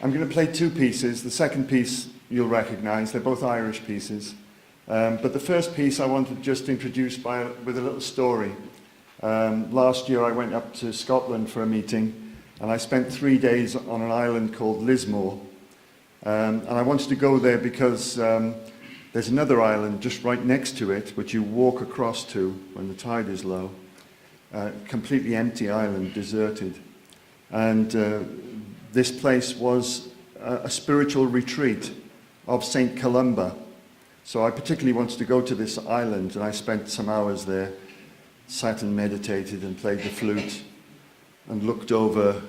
I'm going to play two pieces. The second piece you'll recognize. They're both Irish pieces. But the first piece I want to just introduce with a little story. Last year I went up to Scotland for a meeting, and I spent 3 days on an island called Lismore. And I wanted to go there because there's another island just right next to it, which you walk across to when the tide is low. Completely empty island, deserted. And this place was a spiritual retreat of St. Columba. So I particularly wanted to go to this island, and I spent some hours there, sat and meditated and played the flute and looked over.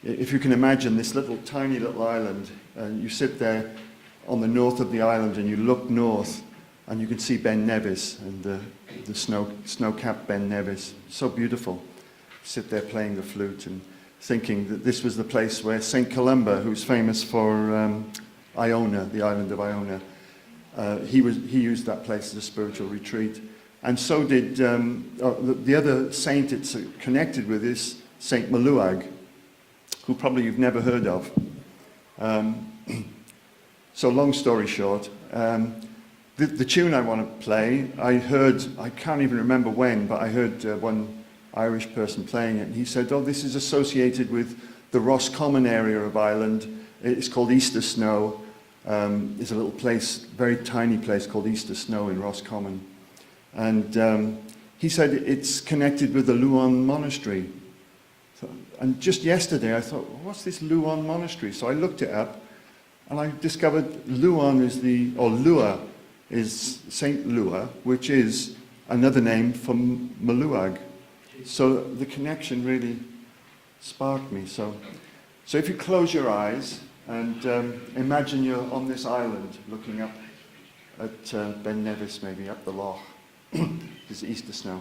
If you can imagine this tiny little island, and you sit there on the north of the island and you look north and you can see Ben Nevis and the snow-capped Ben Nevis. So beautiful. Sit there playing the flute and thinking that this was the place where St. Columba, who's famous for Iona, the island of Iona, he used that place as a spiritual retreat. And so did the other saint it's connected with is Saint Maluag, who probably you've never heard of. So long story short, the tune I want to play, I can't even remember when, but I heard one Irish person playing it, and he said, oh, this is associated with the Roscommon area of Ireland. It's called Easter Snow. There's a little place, very tiny place called Easter Snow in Roscommon. And he said it's connected with the Luan Monastery. And just yesterday I thought, what's this Luan Monastery? So I looked it up, and I discovered Luan Lua is Saint Lua, which is another name for Maluag. So the connection really sparked me. So if you close your eyes and imagine you're on this island looking up at Ben Nevis, maybe up the loch. There's Easter Snow.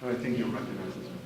I think you'll recognize this one.